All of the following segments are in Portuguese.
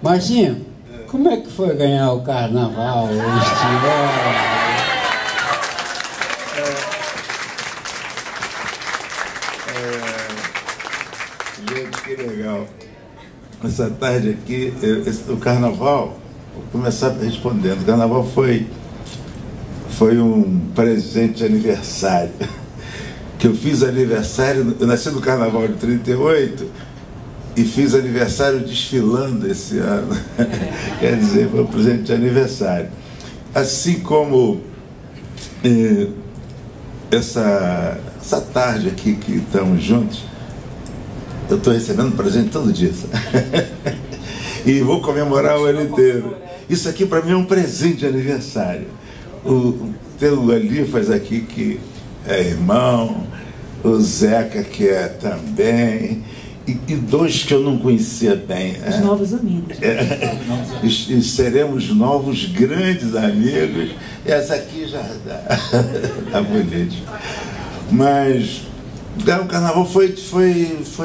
Marcinho, como é que foi ganhar o carnaval este ano? Gente, que legal. Essa tarde aqui, o carnaval, vou começar respondendo. O carnaval foi um presente de aniversário. Que eu fiz aniversário, eu nasci no carnaval de 38 e fiz aniversário desfilando esse ano. Quer dizer, foi um presente de aniversário. Assim como essa tarde aqui que estamos juntos, eu estou recebendo presente todo dia. E vou comemorar o ano inteiro. Isso aqui para mim é um presente de aniversário. O teu Alifas aqui, que é irmão, o Zeca, que é também, e dois que eu não conhecia bem. Os novos amigos. E seremos novos grandes amigos. E essa aqui já dá bonito. Mas o carnaval foi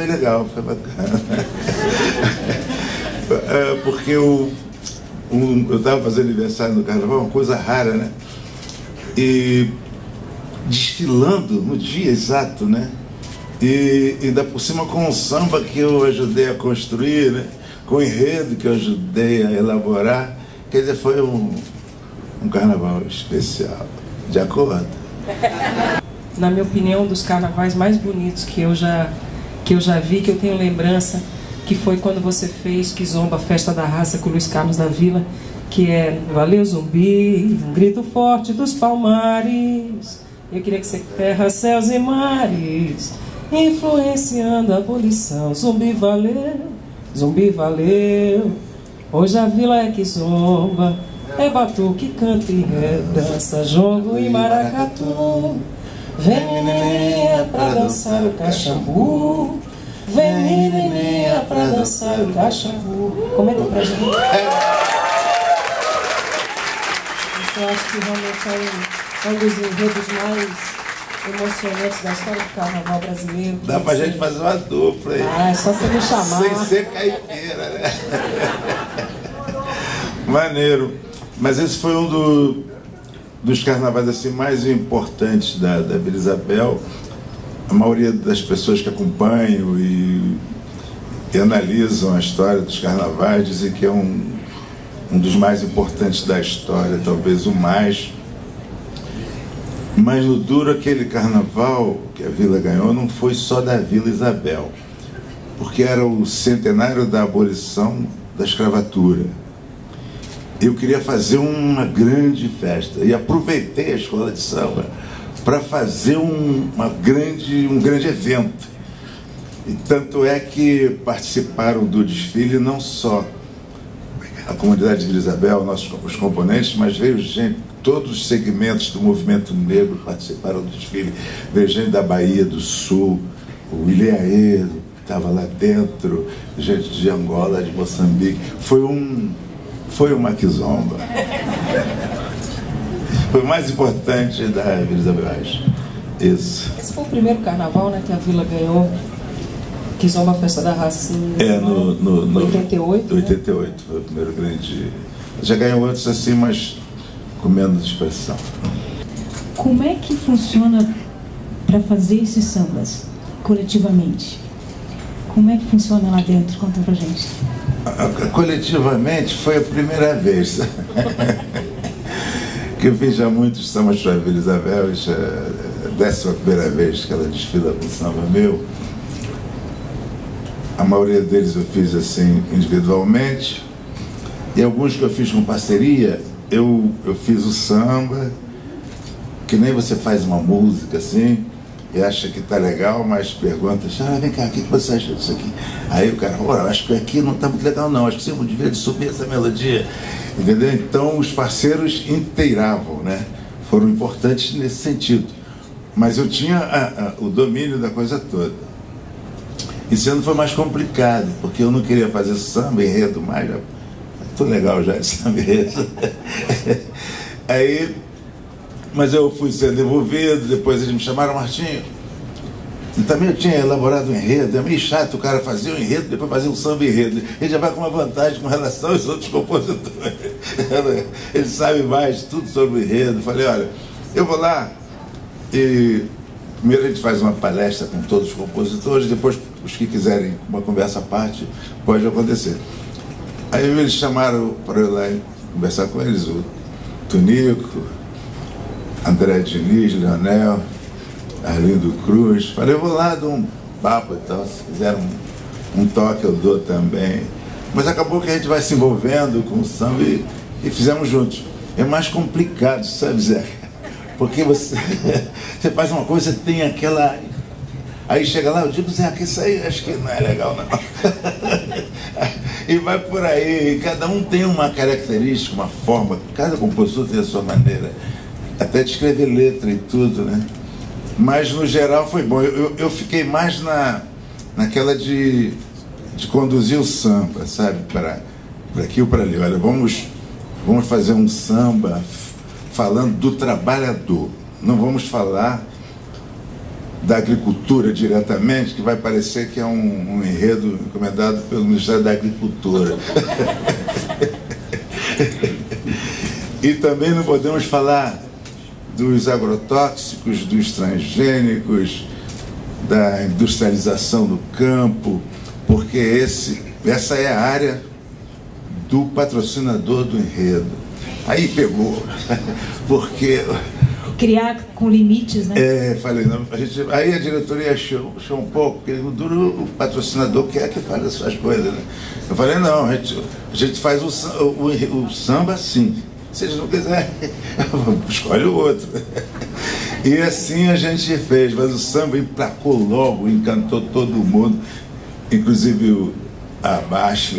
legal, foi bacana. Porque eu estava fazendo aniversário no carnaval, uma coisa rara, né? E desfilando no dia exato, né? E ainda por cima com o samba que eu ajudei a construir, né? Com o enredo que eu ajudei a elaborar. Quer dizer, foi um carnaval especial. De acordo? Na minha opinião, um dos carnavais mais bonitos que eu já vi, que eu tenho lembrança, que foi quando você fez Kizomba, Festa da Raça, com o Luiz Carlos da Vila, que é Valeu Zumbi, um grito forte dos palmares. Eu queria que você terra, céus e mares, influenciando a abolição. Zumbi valeu, hoje a vila é Kizomba, é batuque, canta e dança, jongo e maracatu. Vem menininha pra dançar o cachambu, vem menininha pra dançar o cachambu. Comenta pra gente. Eu acho que realmente é um dos enredos mais emocionantes da história do carnaval brasileiro. Dá pra gente fazer uma dupla aí. Ah, é só você me chamar. Sem ser caipira, né? Maneiro. Mas esse foi um dos carnavais assim, mais importantes da Vila Isabel. A maioria das pessoas que acompanham e analisam a história dos carnavais dizem que é um dos mais importantes da história, talvez o mais. Mas no duro, aquele carnaval que a Vila ganhou não foi só da Vila Isabel, porque era o centenário da abolição da escravatura. Eu queria fazer uma grande festa e aproveitei a escola de samba para fazer um grande evento. E tanto é que participaram do desfile não só a comunidade de Vila Isabel, os componentes, mas veio gente, todos os segmentos do movimento negro participaram do desfile. Veio gente da Bahia do Sul, o Ilhéaeiro, que estava lá dentro, gente de Angola, de Moçambique. Foi uma Kizomba. Foi o mais importante da Vila Isabel, acho. Isso. Esse foi o primeiro carnaval, né, que a Vila ganhou. Kizomba, Festa da Raça, no 88. 88, foi o primeiro grande. Já ganhou outros assim, mas com menos expressão. Como é que funciona para fazer esses sambas coletivamente? Como é que funciona lá dentro? Conta pra gente. Coletivamente foi a primeira vez que eu fiz já muitos sambas para a Vila Isabel. Já é a 11ª vez que ela desfila com samba meu. A maioria deles eu fiz assim individualmente, e alguns que eu fiz com parceria, eu fiz o samba, que nem você faz uma música assim, e acha que tá legal, mas pergunta, vem cá, o que você acha disso aqui? Aí o cara, eu acho que aqui não tá muito legal não, acho que você devia subir essa melodia, entendeu? Então os parceiros inteiravam, né? Foram importantes nesse sentido, mas eu tinha o domínio da coisa toda. Esse ano foi mais complicado, porque eu não queria fazer samba enredo mais, já tô legal já de samba enredo. Aí, mas eu fui sendo envolvido, depois eles me chamaram, Martinho, E também eu tinha elaborado um enredo. É meio chato o cara fazer um enredo, depois fazer um samba enredo. Ele já vai com uma vantagem com relação aos outros compositores. Ele sabe mais tudo sobre o enredo. Falei, olha, eu vou lá e primeiro a gente faz uma palestra com todos os compositores, depois os que quiserem uma conversa à parte, pode acontecer. Aí eles chamaram para eu ir lá conversar com eles, o Tunico, André Diniz, Leonel, Arlindo Cruz. Falei, eu vou lá, dou um papo e tal, se quiser um toque eu dou também. Mas acabou que a gente vai se envolvendo com o samba e fizemos juntos. É mais complicado, sabe, Zé? Porque você faz uma coisa, tem aquela... Aí chega lá, eu digo, Zé, que isso aí acho que não é legal, não. E vai por aí, cada um tem uma característica, uma forma, cada compositor tem a sua maneira, até de escrever letra e tudo, né? Mas no geral foi bom. Eu fiquei mais naquela de conduzir o samba, sabe? Para aqui ou para ali. Olha, vamos fazer um samba falando do trabalhador. Não vamos falar da agricultura diretamente, que vai parecer que é um enredo encomendado pelo Ministério da Agricultura. E também não podemos falar dos agrotóxicos, dos transgênicos, da industrialização do campo, porque essa é a área do patrocinador do enredo. Aí pegou, porque... Criar com limites, né? Falei, não, aí a diretoria achou um pouco, porque o patrocinador quer que fale as suas coisas, né? Eu falei, não, a gente faz o samba assim. Se eles não quiserem, escolhe o outro. E assim a gente fez, mas o samba emplacou logo, encantou todo mundo, inclusive o Abaixo.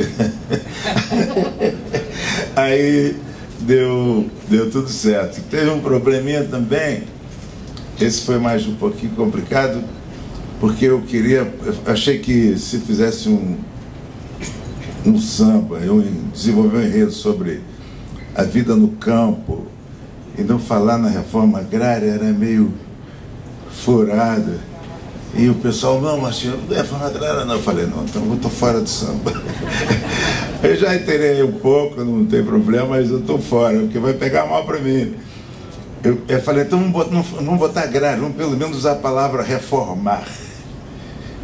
Aí deu tudo certo. Teve um probleminha também, esse foi mais um pouquinho complicado, porque eu achei que se fizesse um samba, eu desenvolvi um enredo sobre a vida no campo, e não falar na reforma agrária era meio furado. E o pessoal, não, mas não é reforma agrária não. Eu falei, não, então eu estou fora do samba. Eu já enterei um pouco, não tem problema, mas eu estou fora, porque vai pegar mal para mim. Eu falei, então vamos botar agrário, vamos pelo menos usar a palavra reformar,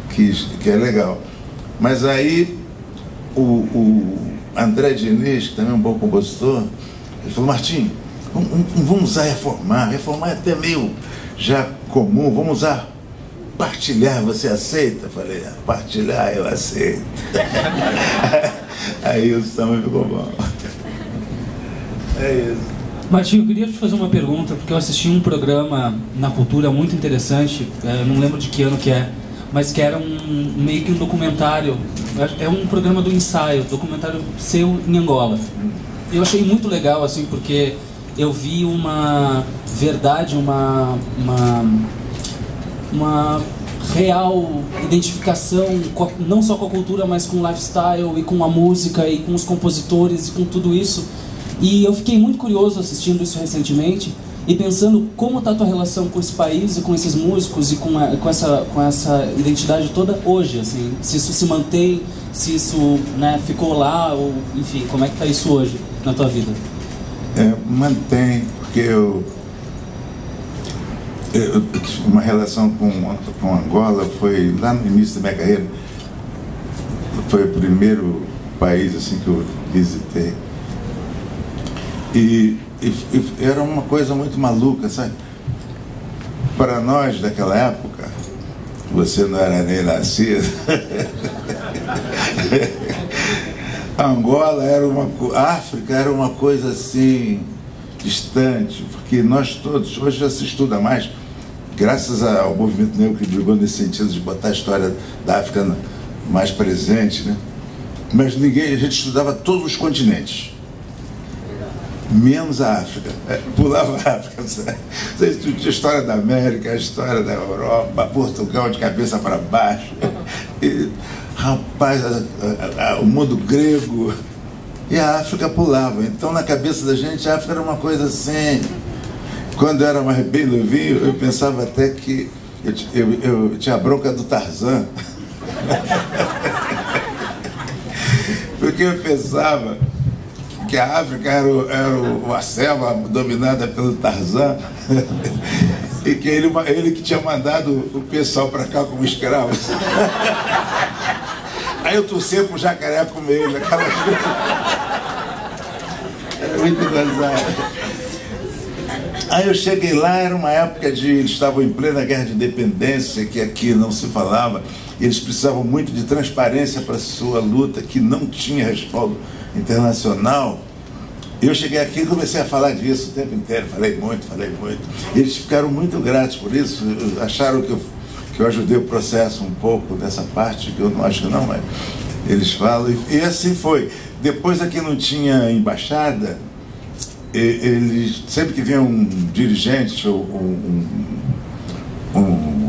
que é legal. Mas aí o André Diniz, que também é um bom compositor, ele falou, Martim, vamos usar reformar. Reformar é até meio já comum, vamos usar partilhar, você aceita? Eu falei, partilhar eu aceito. Aí o samba ficou bom. É isso. Martinho, eu queria te fazer uma pergunta, porque eu assisti um programa na Cultura muito interessante, não lembro de que ano que é, mas que era meio que um documentário, é um programa do ensaio, documentário seu em Angola. Eu achei muito legal, assim, porque eu vi uma verdade, uma real identificação, não só com a cultura, mas com o lifestyle e com a música e com os compositores e com tudo isso. E eu fiquei muito curioso assistindo isso recentemente e pensando como está a tua relação com esse país e com esses músicos e com essa identidade toda hoje, assim, se isso se mantém, se isso, né, ficou lá, ou enfim, como é que está isso hoje na tua vida? Mantém, porque eu uma relação com Angola foi lá no início da minha carreira, foi o primeiro país assim que eu visitei. E era uma coisa muito maluca, sabe? Para nós daquela época, você não era nem nascido, Angola a África era uma coisa assim distante, porque nós todos, hoje já se estuda mais, graças ao movimento negro que brigou nesse sentido de botar a história da África mais presente, né? Mas a gente estudava todos os continentes, menos a África. Pulava a África. Você estudia a história da América, a história da Europa, Portugal de cabeça para baixo. E, rapaz, o mundo grego. E a África pulava. Então, na cabeça da gente, a África era uma coisa assim. Quando eu era mais bem novinho, eu pensava até que eu tinha a bronca do Tarzan. Porque eu pensava que a África era uma selva dominada pelo Tarzan e que ele que tinha mandado o pessoal para cá como escravos. Aí eu torcia pro jacaré comer ele, aquela coisa. Era muito engraçado. Aí eu cheguei lá, era uma época eles estavam em plena guerra de independência, que aqui não se falava, e eles precisavam muito de transparência para a sua luta, que não tinha respaldo internacional. Eu cheguei aqui e comecei a falar disso o tempo inteiro, falei muito. Eles ficaram muito gratos por isso, acharam que eu ajudei o processo um pouco dessa parte, que eu não acho que não, mas eles falam, e assim foi. Depois aqui não tinha embaixada, eles, sempre que vinha um dirigente ou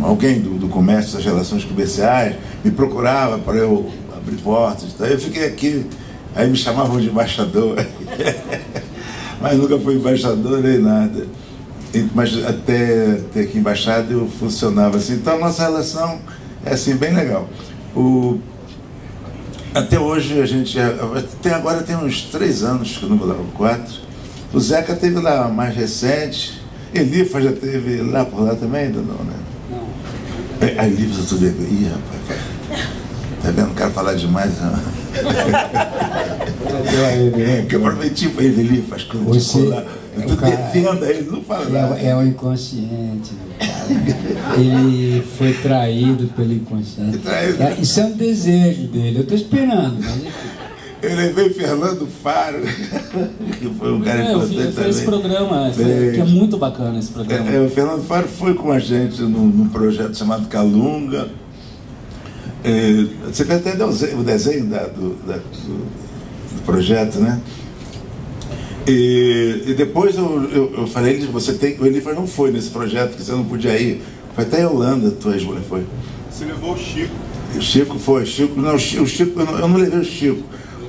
alguém do comércio, das relações comerciais, me procurava para eu abrir portas. Então eu fiquei aqui, aí me chamavam de embaixador, mas nunca fui embaixador nem nada. Mas até ter aqui embaixada eu funcionava assim. Então a nossa relação é assim, bem legal. Até hoje a gente, agora tem uns 3 anos que eu não vou lá, 4. O Zeca teve lá mais recente. Elifa já teve lá por lá também, ainda não, né? Não. A Elifa, eu tô vendo. Ih, rapaz. Tá vendo? Não quero falar demais, não. Que eu prometi pra ele, Elifa, as coisas de colar. Eu tô defendendo ele, não fala nada. É o inconsciente, cara. Ele foi traído pelo inconsciente. Isso é um desejo dele. Eu tô esperando, mas enfim. Eu levei Fernando Faro, que foi um cara importante também. Foi esse programa, que é muito bacana esse programa. O Fernando Faro foi com a gente num projeto chamado Calunga. Você vê até o desenho do projeto, né? E depois eu falei, o Elifa não foi nesse projeto, porque você não podia ir. Foi até a Holanda, tua ex-mulher foi. Você levou o Chico. O Chico foi, o Chico, eu não levei o Chico.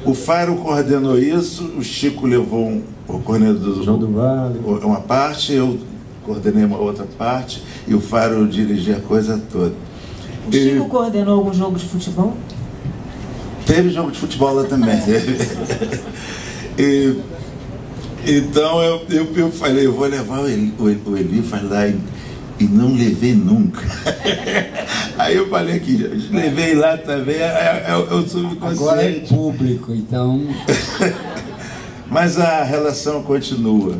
O Faro coordenou isso, o Chico levou o coordenador João do Vale, uma parte, eu coordenei uma outra parte, e o Faro dirigia a coisa toda. O Chico coordenou algum jogo de futebol? Teve jogo de futebol lá também. Então eu falei, eu vou levar o Elifa lá e não levei nunca. Aí eu falei que levei lá também, eu subconsciente. Agora é público, então. Mas a relação continua.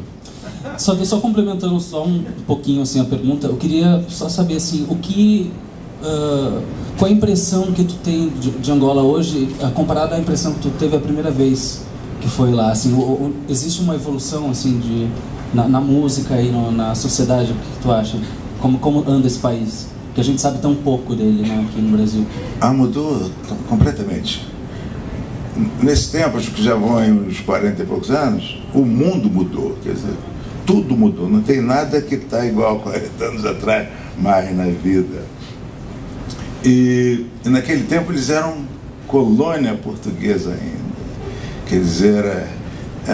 Só complementando só um pouquinho assim a pergunta, eu queria só saber assim, qual a impressão que tu tem de Angola hoje, comparada à impressão que tu teve a primeira vez que foi lá, assim, existe uma evolução assim na música e na sociedade, o que tu acha? Como anda esse país? Que a gente sabe tão pouco dele, né, aqui no Brasil. Mudou completamente. Nesse tempo, acho que já vão aí uns 40 e poucos anos, o mundo mudou, quer dizer, tudo mudou, não tem nada que está igual 40 anos atrás mais na vida. E naquele tempo eles eram colônia portuguesa ainda, quer dizer,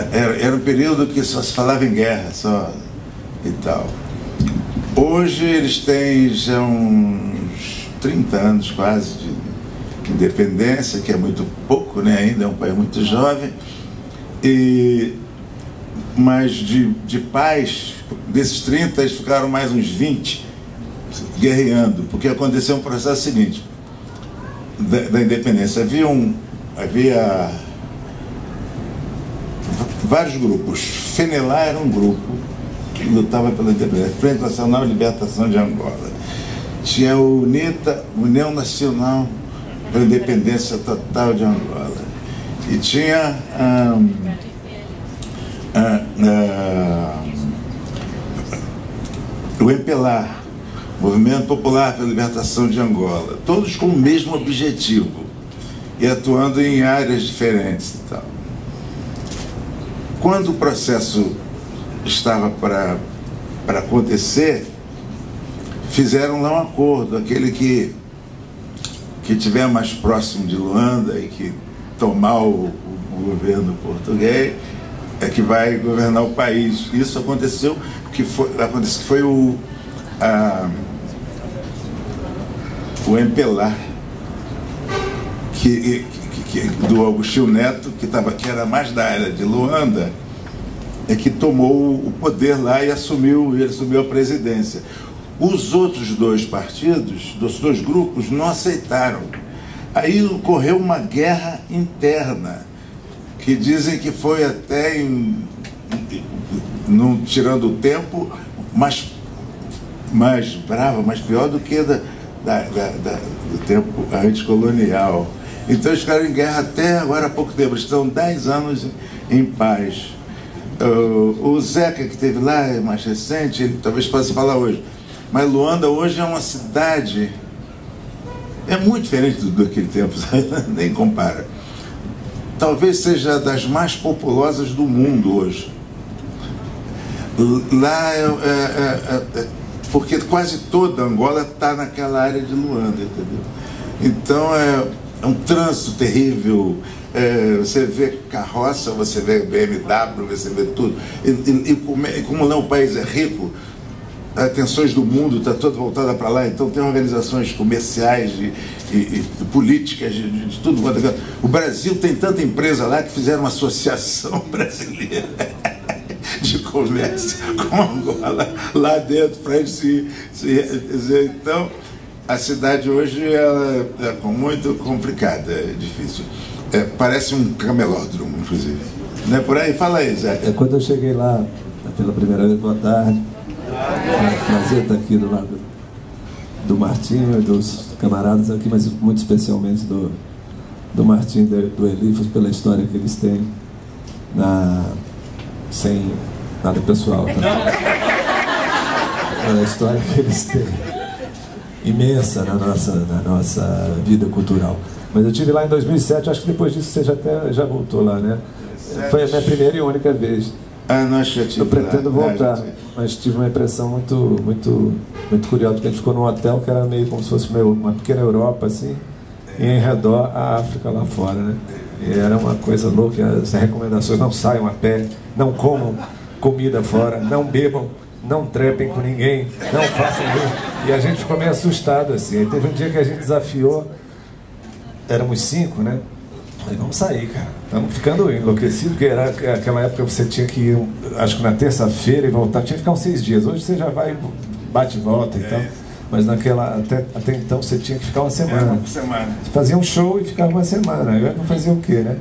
era um período que só se falava em guerra, só e tal. Hoje eles têm já uns 30 anos quase de independência, que é muito pouco, né? Ainda é um país muito jovem, mas de paz, desses 30, eles ficaram mais uns 20 guerreando, porque aconteceu um processo seguinte, da independência. Havia vários grupos. FENELA era um grupo que lutava pela independência, Frente Nacional de Libertação de Angola. Tinha a UNITA, União Nacional pela Independência Total de Angola. E tinha o MPLA, Movimento Popular pela Libertação de Angola, todos com o mesmo objetivo e atuando em áreas diferentes e tal. Quando o processo estava para acontecer, fizeram lá um acordo, aquele que estiver mais próximo de Luanda e que tomar o governo português é que vai governar o país. Isso aconteceu, que foi o MPLA, do Agostinho Neto, que era mais da área de Luanda, que tomou o poder lá e assumiu a presidência. Os outros dois partidos, dos dois grupos, não aceitaram. Aí ocorreu uma guerra interna, que dizem que foi até, não tirando o tempo, mais brava, mais pior do que do tempo anticolonial. Então eles ficaram em guerra até agora há pouco tempo, eles estão 10 anos em paz. O Zeca, que esteve lá, é mais recente, ele talvez possa falar hoje, mas Luanda hoje é uma cidade, é muito diferente daquele tempo, nem compara. Talvez seja das mais populosas do mundo hoje. Lá porque quase toda Angola está naquela área de Luanda, entendeu? Então é um trânsito terrível, você vê carroça, você vê BMW, você vê tudo. E como não, o país é rico, as atenções do mundo está toda voltada para lá, então tem organizações comerciais e políticas de tudo. O Brasil tem tanta empresa lá que fizeram uma associação brasileira de comércio com Angola lá dentro para eles se então a cidade hoje ela é muito complicada, é difícil, parece um camelódromo, inclusive, não é por aí? Fala aí, Zé. Quando eu cheguei lá pela primeira vez, boa tarde, prazer estar aqui do lado do Martinho e dos camaradas aqui, mas muito especialmente do Martinho e do Elifas, pela história que eles têm sem nada pessoal, tá? Pela história que eles têm imensa na nossa vida cultural. Mas eu estive lá em 2007, acho que depois disso você já voltou lá, né? Foi a minha primeira e única vez. Eu pretendo voltar, mas tive uma impressão muito curiosa, porque a gente ficou num hotel que era meio como se fosse uma pequena Europa, assim, e em redor a África lá fora, né? E era uma coisa louca, as recomendações: não saiam a pé, não comam comida fora, não bebam, não trepem com ninguém, não façam isso. E a gente ficou meio assustado, assim. Aí teve um dia que a gente desafiou, éramos 5, né? Falei, vamos sair, cara. Estamos ficando enlouquecidos, porque era aquela época que você tinha que ir, acho que na terça-feira e voltar, tinha que ficar uns 6 dias. Hoje você já vai, bate e volta e tal. Mas até então você tinha que ficar uma semana. Você fazia um show e ficava uma semana. Agora não fazia o quê, né?